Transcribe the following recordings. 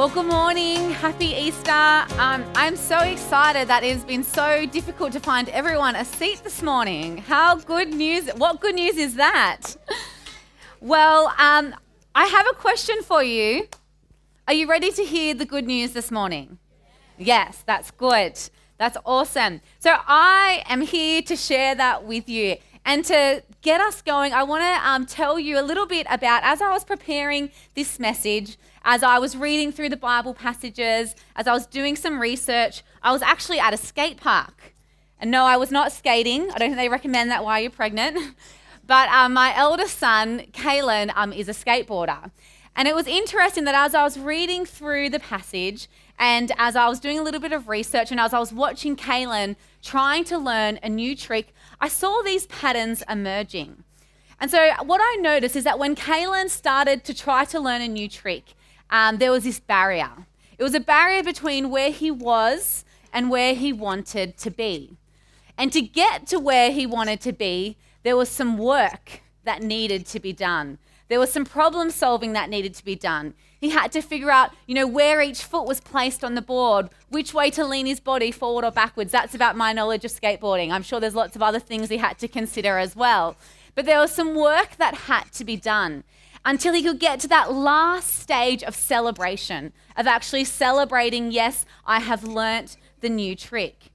Well, good morning. Happy Easter. I'm so excited that it has been so difficult to find everyone a seat this morning. What good news is that? Well, I have a question for you. Are you ready to hear the good news this morning? Yes, that's good. That's awesome. So I am here to share that with you. And to get us going, I want to tell you a little bit about, as I was preparing this message, as I was reading through the Bible passages, as I was doing some research, I was actually at a skate park. And no, I was not skating. I don't think they recommend that while you're pregnant. But my eldest son, Kalen, is a skateboarder. And it was interesting that as I was reading through the passage and as I was doing a little bit of research and as I was watching Kalen trying to learn a new trick, I saw these patterns emerging. And so what I noticed is that when Kalen started to try to learn a new trick, there was this barrier. It was a barrier between where he was and where he wanted to be. And to get to where he wanted to be, there was some work that needed to be done. There was some problem solving that needed to be done. He had to figure out, where each foot was placed on the board, which way to lean his body forward or backwards. That's about my knowledge of skateboarding. I'm sure there's lots of other things he had to consider as well. But there was some work that had to be done until he could get to that last stage of celebration, of actually celebrating, yes, I have learnt the new trick.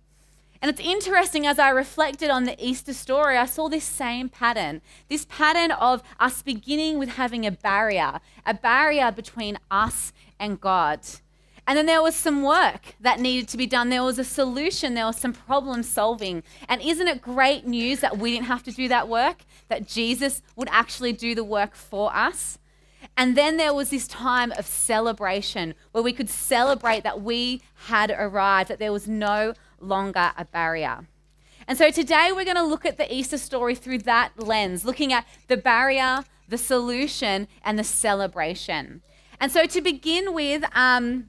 And it's interesting, as I reflected on the Easter story, I saw this same pattern, this pattern of us beginning with having a barrier between us and God. And then there was some work that needed to be done. There was a solution, there was some problem solving. And isn't it great news that we didn't have to do that work, that Jesus would actually do the work for us? And then there was this time of celebration where we could celebrate that we had arrived, that there was no longer a barrier. And so today we're going to look at the Easter story through that lens, looking at the barrier, the solution, and the celebration. And so to begin with, I'm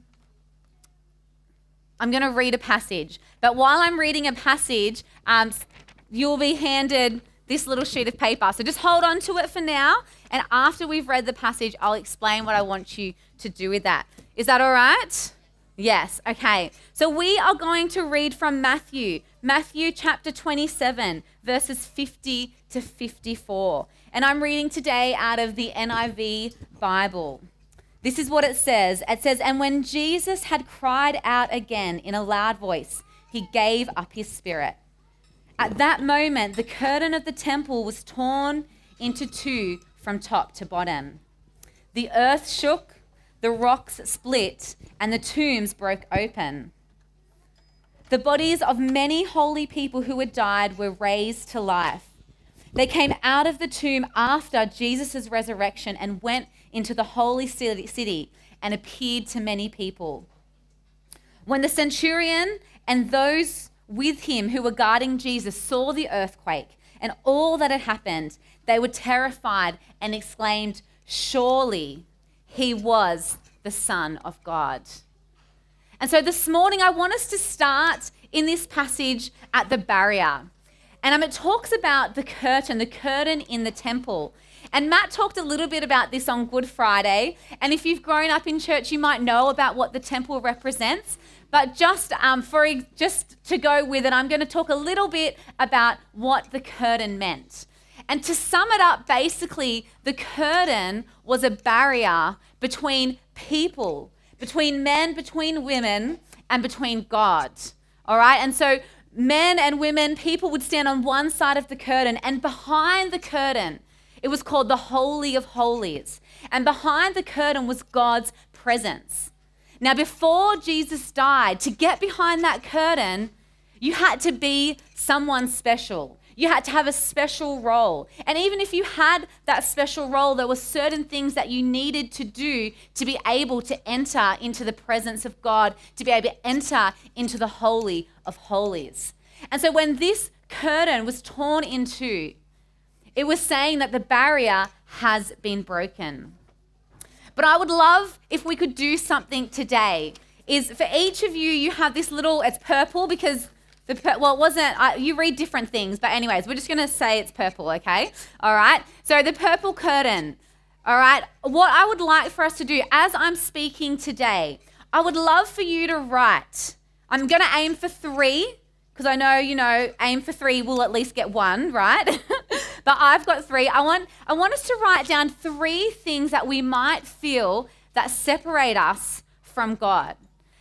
going to read a passage. But while I'm reading a passage, you'll be handed this little sheet of paper. So just hold on to it for now. And after we've read the passage, I'll explain what I want you to do with that. Is that all right? Yes, okay. So we are going to read from Matthew chapter 27, verses 50 to 54. And I'm reading today out of the NIV Bible. This is what it says. It says, "And when Jesus had cried out again in a loud voice, he gave up his spirit. At that moment, the curtain of the temple was torn into two from top to bottom. The earth shook, the rocks split, and the tombs broke open. The bodies of many holy people who had died were raised to life. They came out of the tomb after Jesus' resurrection and went into the holy city and appeared to many people. When the centurion and those with him who were guarding Jesus saw the earthquake and all that had happened, they were terrified and exclaimed, 'Surely he was the Son of God.'" And so this morning, I want us to start in this passage at the barrier. And it talks about the curtain in the temple. And Matt talked a little bit about this on Good Friday. And if you've grown up in church, you might know about what the temple represents. But just to go with it, I'm going to talk a little bit about what the curtain meant. And to sum it up, basically, the curtain was a barrier between people, between men, between women, and between God. All right? And so men and women, people would stand on one side of the curtain, and behind the curtain, it was called the Holy of Holies. And behind the curtain was God's presence. Now, before Jesus died, to get behind that curtain, you had to be someone special. You had to have a special role. And even if you had that special role, there were certain things that you needed to do to be able to enter into the presence of God, to be able to enter into the Holy of Holies. And so when this curtain was torn in two, it was saying that the barrier has been broken. But I would love if we could do something today. Is for each of you, you have this little, it's purple because you read different things, but anyways, we're just going to say it's purple, okay? All right? So the purple curtain, all right? What I would like for us to do, as I'm speaking today, I would love for you to write. I'm going to aim for 3 because I know, aim for 3, we'll at least get 1, right? But I've got 3. I want us to write down 3 things that we might feel that separate us from God,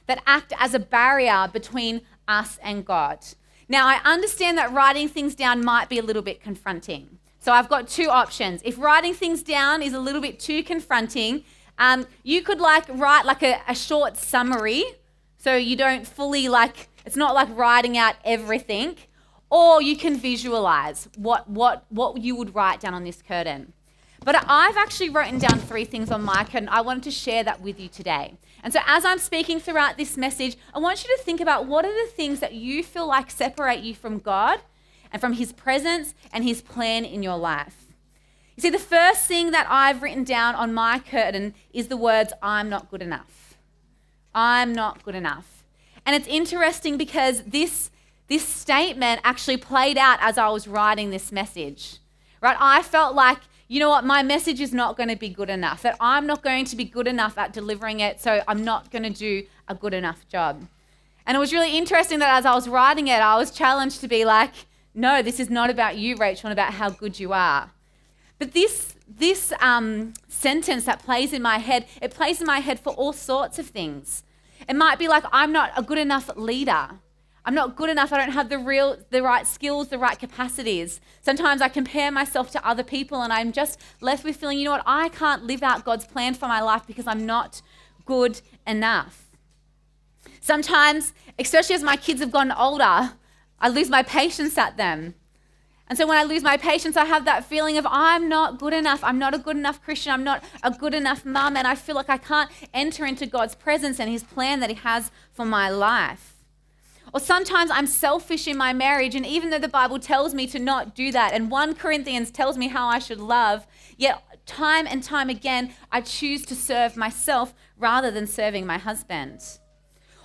that act as a barrier between us and God. Now, I understand that writing things down might be a little bit confronting. So I've got 2 options. If writing things down is a little bit too confronting, you could write a short summary so you don't fully it's not like writing out everything, or you can visualize what you would write down on this curtain. But I've actually written down 3 things on my curtain. I wanted to share that with you today. And so as I'm speaking throughout this message, I want you to think about what are the things that you feel like separate you from God and from his presence and his plan in your life. You see, the first thing that I've written down on my curtain is the words, I'm not good enough. I'm not good enough. And it's interesting because this statement actually played out as I was writing this message, right? I felt like, you know what, my message is not going to be good enough, that I'm not going to be good enough at delivering it, so I'm not going to do a good enough job. And it was really interesting that as I was writing it, I was challenged to be like, no, this is not about you, Rachel, and about how good you are. But this sentence that plays in my head, it plays in my head for all sorts of things. It might be like, I'm not a good enough leader. I'm not good enough. I don't have the right skills, the right capacities. Sometimes I compare myself to other people and I'm just left with feeling, you know what, I can't live out God's plan for my life because I'm not good enough. Sometimes, especially as my kids have gotten older, I lose my patience at them. And so when I lose my patience, I have that feeling of I'm not good enough. I'm not a good enough Christian. I'm not a good enough mum. And I feel like I can't enter into God's presence and his plan that he has for my life. Or sometimes I'm selfish in my marriage, and even though the Bible tells me to not do that, and 1 Corinthians tells me how I should love, yet time and time again, I choose to serve myself rather than serving my husband.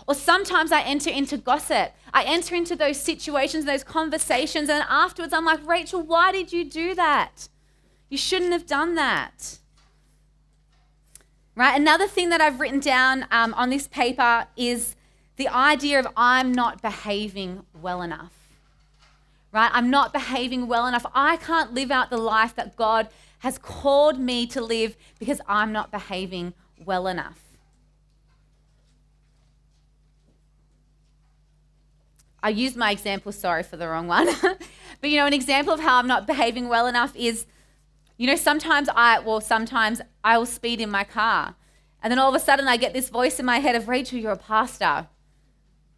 Or sometimes I enter into gossip. I enter into those situations, those conversations, and afterwards I'm like, Rachel, why did you do that? You shouldn't have done that. Right? Another thing that I've written down on this paper is the idea of I'm not behaving well enough, right? I'm not behaving well enough. I can't live out the life that God has called me to live because I'm not behaving well enough. I used my example, sorry for the wrong one. But an example of how I'm not behaving well enough is, sometimes I will speed in my car. And then all of a sudden I get this voice in my head of, Rachel, you're a pastor.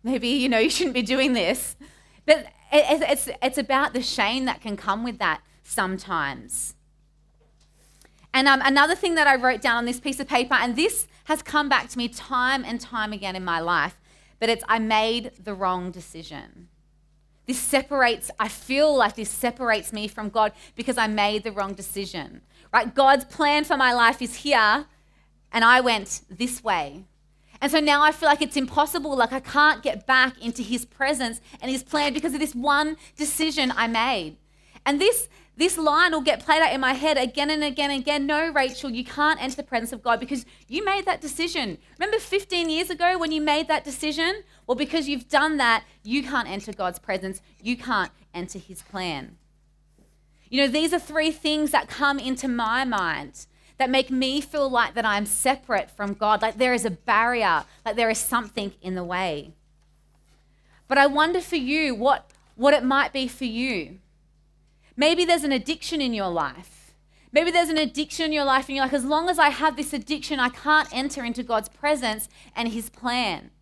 Maybe, you shouldn't be doing this. But it's about the shame that can come with that sometimes. And another thing that I wrote down on this piece of paper, and this has come back to me time and time again in my life, but it's I made the wrong decision. I feel like this separates me from God because I made the wrong decision, right? God's plan for my life is here, and I went this way. And so now I feel like it's impossible, like I can't get back into his presence and his plan because of this one decision I made. And this line will get played out in my head again and again and again. No, Rachel, you can't enter the presence of God because you made that decision. Remember 15 years ago when you made that decision? Well, because you've done that, you can't enter God's presence. You can't enter his plan. These are 3 things that come into my mind that make me feel like that I'm separate from God, like there is a barrier, like there is something in the way. But I wonder for you what it might be for you. Maybe there's an addiction in your life. Maybe there's an addiction in your life and you're like, as long as I have this addiction, I can't enter into God's presence and his plan.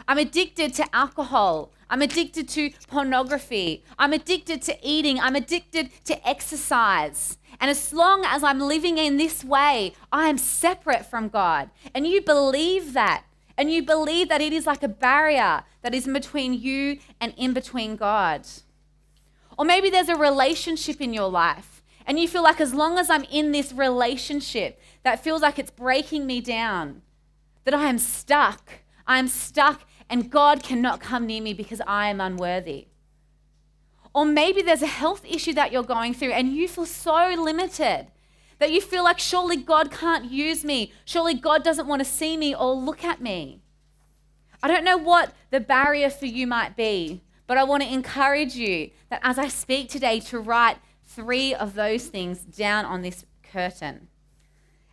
I'm addicted to alcohol. I'm addicted to pornography. I'm addicted to eating. I'm addicted to exercise. And as long as I'm living in this way, I am separate from God. And you believe that. And you believe that it is like a barrier that is in between you and in between God. Or maybe there's a relationship in your life and you feel like as long as I'm in this relationship that feels like it's breaking me down, that I am stuck. I'm stuck and God cannot come near me because I am unworthy. Or maybe there's a health issue that you're going through and you feel so limited that you feel like surely God can't use me. Surely God doesn't want to see me or look at me. I don't know what the barrier for you might be, but I want to encourage you that as I speak today to write 3 of those things down on this curtain.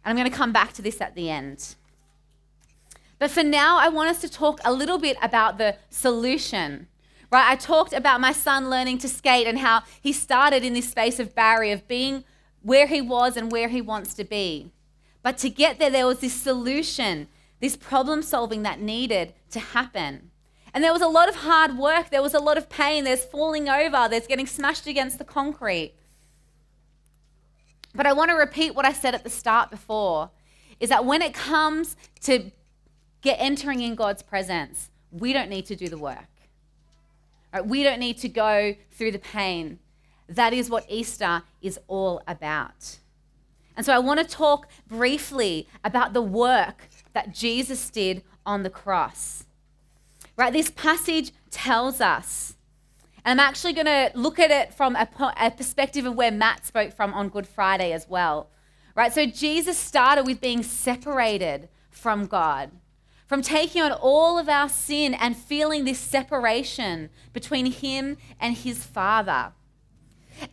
And I'm going to come back to this at the end. But for now, I want us to talk a little bit about the solution. Right? I talked about my son learning to skate and how he started in this space of barrier, of being where he was and where he wants to be. But to get there was this solution, this problem solving that needed to happen. And there was a lot of hard work. There was a lot of pain. There's falling over. There's getting smashed against the concrete. But I want to repeat what I said at the start before, is that when it comes to entering in God's presence, we don't need to do the work. Right? We don't need to go through the pain. That is what Easter is all about. And so I want to talk briefly about the work that Jesus did on the cross. Right? This passage tells us, and I'm actually going to look at it from a perspective of where Matt spoke from on Good Friday as well. Right? So Jesus started with being separated from God, from taking on all of our sin and feeling this separation between him and his Father.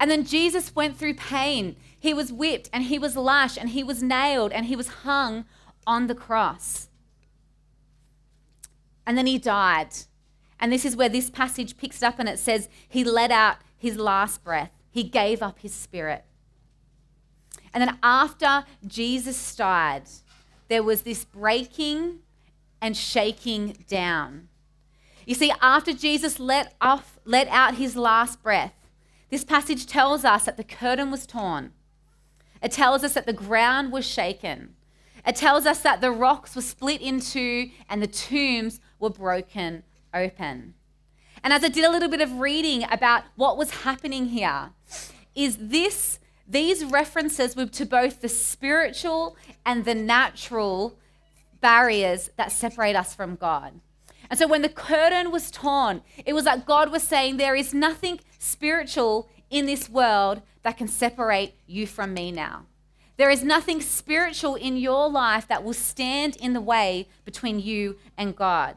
And then Jesus went through pain. He was whipped and he was lashed and he was nailed and he was hung on the cross. And then he died. And this is where this passage picks up and it says he let out his last breath. He gave up his spirit. And then after Jesus died, there was this breaking and shaking down. You see, after Jesus let out his last breath, this passage tells us that the curtain was torn. It tells us that the ground was shaken. It tells us that the rocks were split in two and the tombs were broken open. And as I did a little bit of reading about what was happening here, is these references were to both the spiritual and the natural barriers that separate us from God. And so when the curtain was torn, it was like God was saying, there is nothing spiritual in this world that can separate you from me now. There is nothing spiritual in your life that will stand in the way between you and God.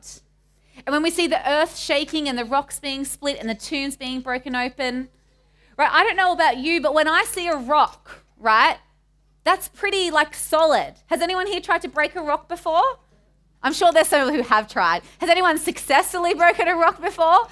And when we see the earth shaking and the rocks being split and the tombs being broken open, right? I don't know about you, but when I see a rock, right? That's pretty solid. Has anyone here tried to break a rock before? I'm sure there's some who have tried. Has anyone successfully broken a rock before?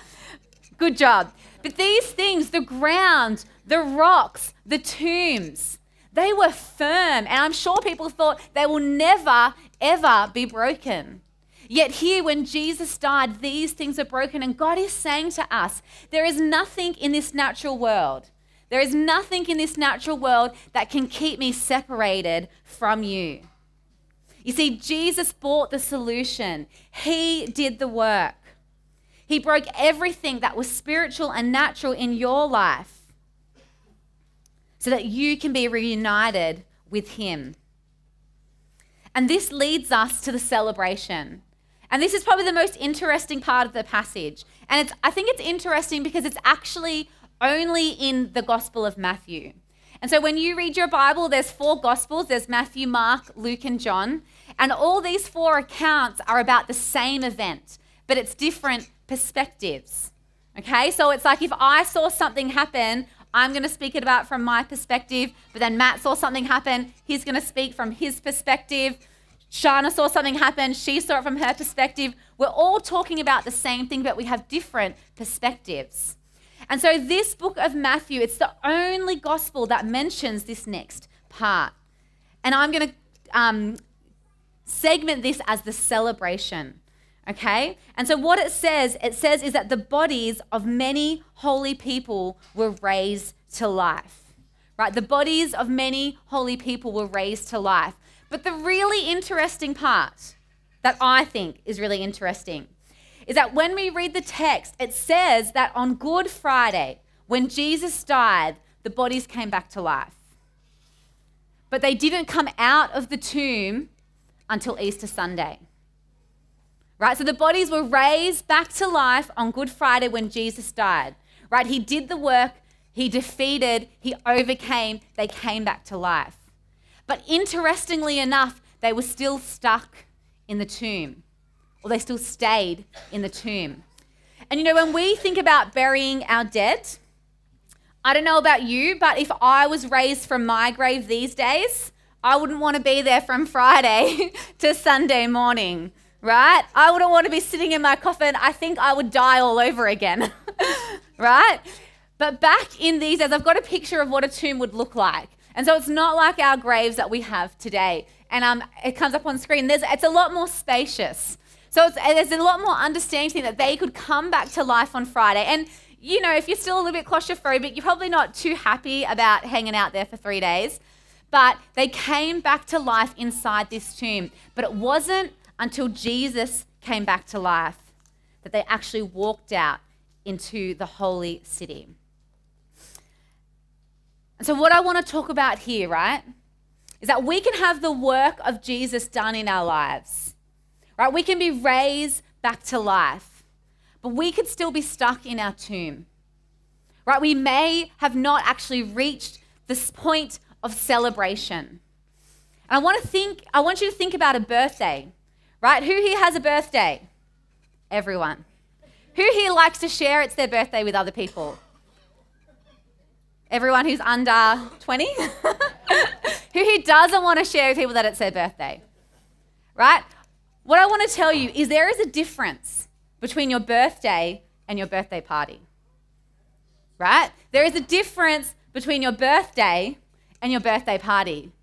Good job. But these things, the ground, the rocks, the tombs, they were firm. And I'm sure people thought they will never, ever be broken. Yet here, when Jesus died, these things are broken. And God is saying to us, there is nothing in this natural world. There is nothing in this natural world that can keep me separated from you. You see, Jesus brought the solution. He did the work. He broke everything that was spiritual and natural in your life so that you can be reunited with him. And this leads us to the celebration. And this is probably the most interesting part of the passage. And I think it's interesting because it's actually only in the Gospel of Matthew. And so when you read your Bible, there's 4 Gospels. There's Matthew, Mark, Luke, and John. And all these 4 accounts are about the same event, but it's different perspectives. Okay? So it's like if I saw something happen, I'm going to speak it about from my perspective, but then Matt saw something happen, he's going to speak from his perspective. Shana saw something happen, she saw it from her perspective. We're all talking about the same thing, but we have different perspectives. And so this book of Matthew, it's the only gospel that mentions this next part. And I'm going to segment this as the celebration, okay? And so what it says is that the bodies of many holy people were raised to life, right? The bodies of many holy people were raised to life. But the really interesting part that I think is really interesting is that when we read the text, it says that on Good Friday, when Jesus died, the bodies came back to life. But they didn't come out of the tomb until Easter Sunday. Right? So the bodies were raised back to life on Good Friday when Jesus died. Right? He did the work, he defeated, he overcame, they came back to life. But interestingly enough, they were still stuck in the tomb. or they still stayed in the tomb. And when we think about burying our dead, I don't know about you, but if I was raised from my grave these days, I wouldn't want to be there from Friday to Sunday morning, right? I wouldn't want to be sitting in my coffin. I think I would die all over again, right? But back in these days, I've got a picture of what a tomb would look like. And so it's not like our graves that we have today. And it comes up on screen. It's a lot more spacious. So there's a lot more understanding that they could come back to life on Friday. And, if you're still a little bit claustrophobic, you're probably not too happy about hanging out there for 3 days. But they came back to life inside this tomb. But it wasn't until Jesus came back to life that they actually walked out into the holy city. And so what I want to talk about here, right, is that we can have the work of Jesus done in our lives, right? We can be raised back to life, but we could still be stuck in our tomb, right? We may have not actually reached this point of celebration. And I want you to think about a birthday, right? Who here has a birthday? Everyone. Who here likes to share it's their birthday with other people? Everyone who's under 20? Who doesn't want to share with people that it's their birthday? Right? What I want to tell you is there is a difference between your birthday and your birthday party. Right? There is a difference between your birthday and your birthday party.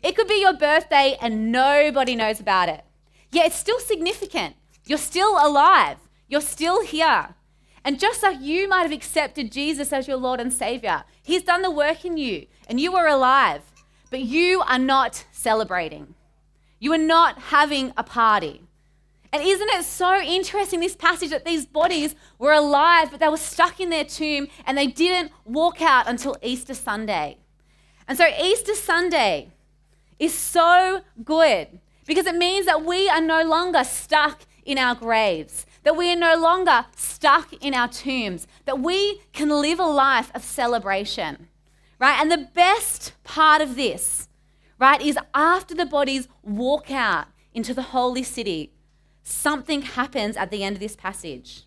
It could be your birthday and nobody knows about it. Yeah, it's still significant. You're still alive. You're still here. And just like you might have accepted Jesus as your Lord and Savior, He's done the work in you and you are alive, but you are not celebrating. You are not having a party. And isn't it so interesting, this passage, that these bodies were alive, but they were stuck in their tomb and they didn't walk out until Easter Sunday. And so Easter Sunday is so good because it means that we are no longer stuck in our graves, that we are no longer stuck in our tombs, that we can live a life of celebration, right? And the best part of this, right, is after the bodies walk out into the holy city, something happens at the end of this passage,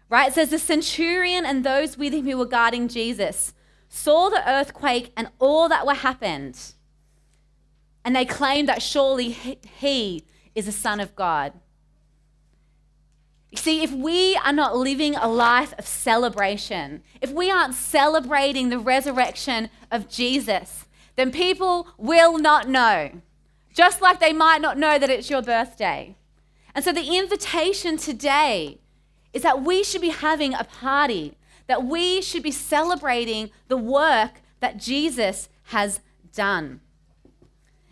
right? It says the centurion and those with him who were guarding Jesus saw the earthquake and all that happened, and they claimed that surely he is the Son of God. You see, if we are not living a life of celebration, if we aren't celebrating the resurrection of Jesus, then people will not know, just like they might not know that it's your birthday. And so the invitation today is that we should be having a party, that we should be celebrating the work that Jesus has done.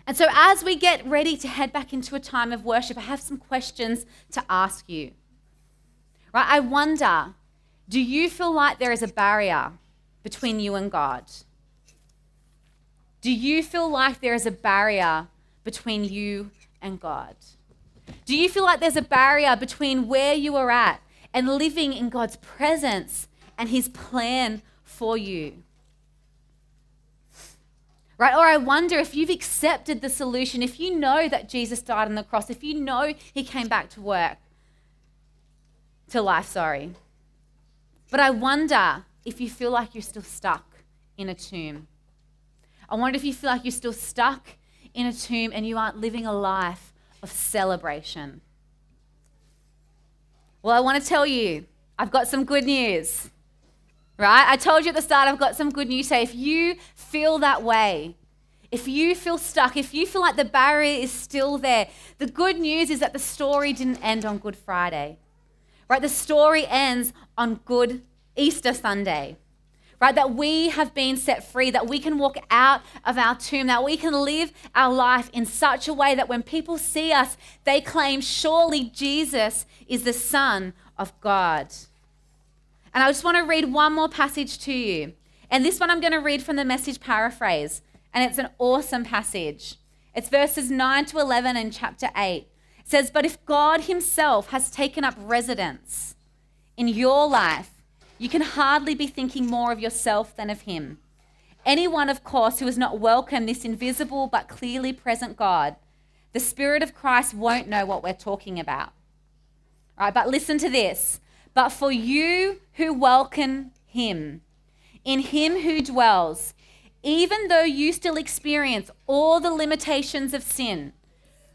And so as we get ready to head back into a time of worship, I have some questions to ask you. Right? I wonder, do you feel like there is a barrier between you and God? Do you feel like there is a barrier between you and God? Do you feel like there's a barrier between where you are at and living in God's presence and His plan for you? Right? Or I wonder if you've accepted the solution, if you know that Jesus died on the cross, if you know He came back to life. But I wonder if you feel like you're still stuck in a tomb. I wonder if you feel like you're still stuck in a tomb and you aren't living a life of celebration. Well, I want to tell you, I've got some good news. Right? I told you at the start, I've got some good news. So if you feel that way, if you feel stuck, if you feel like the barrier is still there, the good news is that the story didn't end on Good Friday. Right? The story ends on Good Easter Sunday. Right? That we have been set free, that we can walk out of our tomb, that we can live our life in such a way that when people see us, they claim, surely Jesus is the Son of God. And I just want to read one more passage to you. And this one I'm going to read from the Message paraphrase. And it's an awesome passage. It's verses 9 to 11 in chapter 8. It says, but if God Himself has taken up residence in your life, you can hardly be thinking more of yourself than of Him. Anyone, of course, who has not welcomed this invisible but clearly present God, the Spirit of Christ won't know what we're talking about. All right, but listen to this. But for you who welcome him, in him who dwells, even though you still experience all the limitations of sin,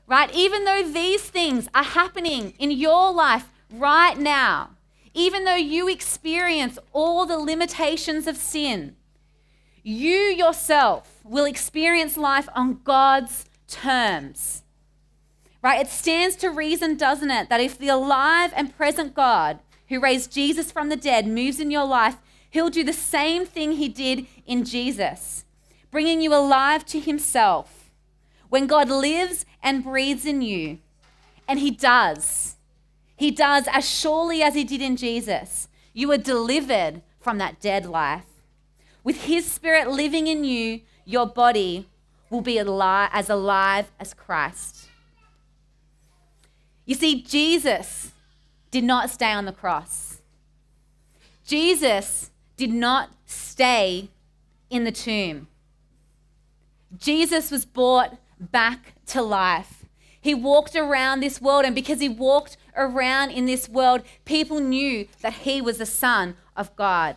right? Even though these things are happening in your life right now, even though you experience all the limitations of sin, you yourself will experience life on God's terms, right? It stands to reason, doesn't it, that if the alive and present God who raised Jesus from the dead moves in your life, he'll do the same thing he did in Jesus, bringing you alive to himself. When God lives and breathes in you, and he does as surely as he did in Jesus, you are delivered from that dead life. With his spirit living in you, your body will be as alive as Christ. You see, Jesus did not stay on the cross. Jesus did not stay in the tomb. Jesus was brought back to life. He walked around this world, and because he walked around in this world, people knew that he was the Son of God.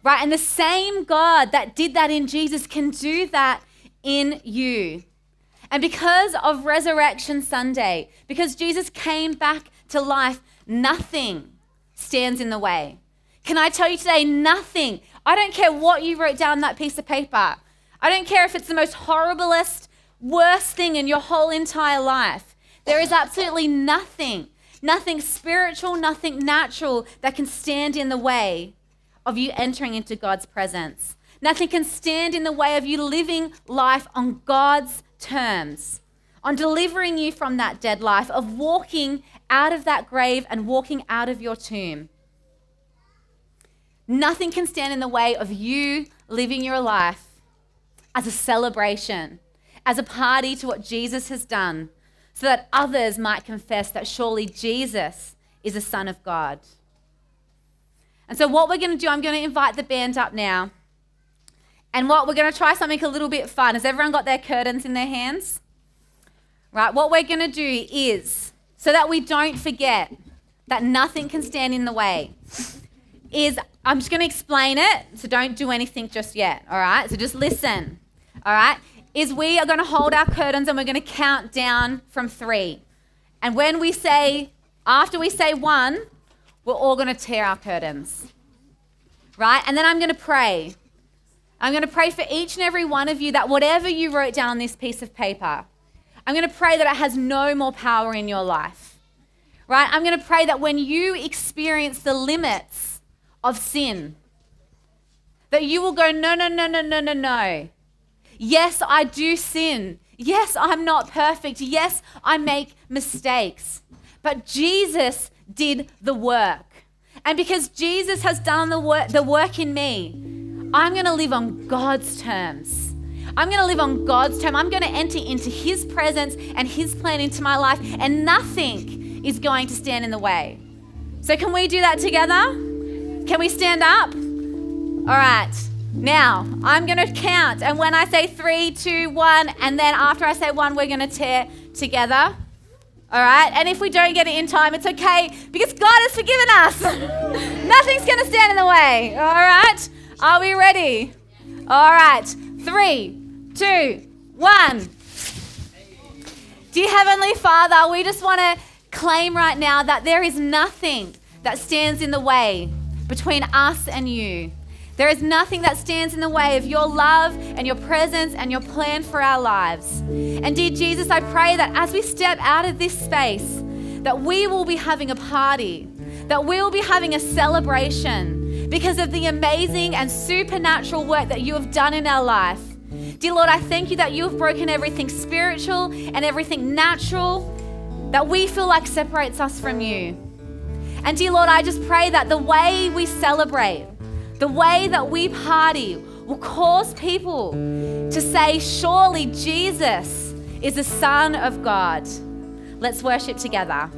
Right? And the same God that did that in Jesus can do that in you. And because of Resurrection Sunday, because Jesus came back to life, nothing stands in the way. Can I tell you today, nothing. I don't care what you wrote down on that piece of paper. I don't care if it's the most horriblest, worst thing in your whole entire life. There is absolutely nothing spiritual, nothing natural that can stand in the way of you entering into God's presence. Nothing can stand in the way of you living life on God's terms, on delivering you from that dead life, of walking out of that grave and walking out of your tomb. Nothing can stand in the way of you living your life as a celebration, as a party to what Jesus has done, so that others might confess that surely Jesus is the Son of God. And so what we're going to do, I'm going to invite the band up now. And we're going to try something a little bit fun. Has everyone got their curtains in their hands? Right, what we're going to do is, so that we don't forget that nothing can stand in the way, is I'm just going to explain it, so don't do anything just yet, all right? So just listen, all right? Is we are going to hold our curtains and we're going to count down from 3. And when we say, after we say 1, we're all going to tear our curtains, right? And then I'm going to pray. I'm going to pray for each and every one of you that whatever you wrote down on this piece of paper, I'm going to pray that it has no more power in your life, right? I'm going to pray that when you experience the limits of sin, that you will go, no, no, no, no, no, no, no. Yes, I do sin. Yes, I'm not perfect. Yes, I make mistakes. But Jesus did the work. And because Jesus has done the work in me, I'm going to live on God's terms. I'm going to live on God's terms. I'm going to enter into his presence and his plan into my life, and nothing is going to stand in the way. So can we do that together? Can we stand up? All right. Now, I'm going to count, and when I say 3, 2, 1, and then after I say 1, we're going to tear together. All right? And if we don't get it in time, it's okay, because God has forgiven us. Nothing's going to stand in the way. All right? Are we ready? All right. 3, 2, 1. Dear Heavenly Father, we just want to claim right now that there is nothing that stands in the way between us and you. There is nothing that stands in the way of your love and your presence and your plan for our lives. And dear Jesus, I pray that as we step out of this space, that we will be having a party, that we will be having a celebration because of the amazing and supernatural work that you have done in our life. Dear Lord, I thank you that you have broken everything spiritual and everything natural that we feel like separates us from you. And dear Lord, I just pray that the way we celebrate, the way that we party will cause people to say, surely Jesus is the Son of God. Let's worship together.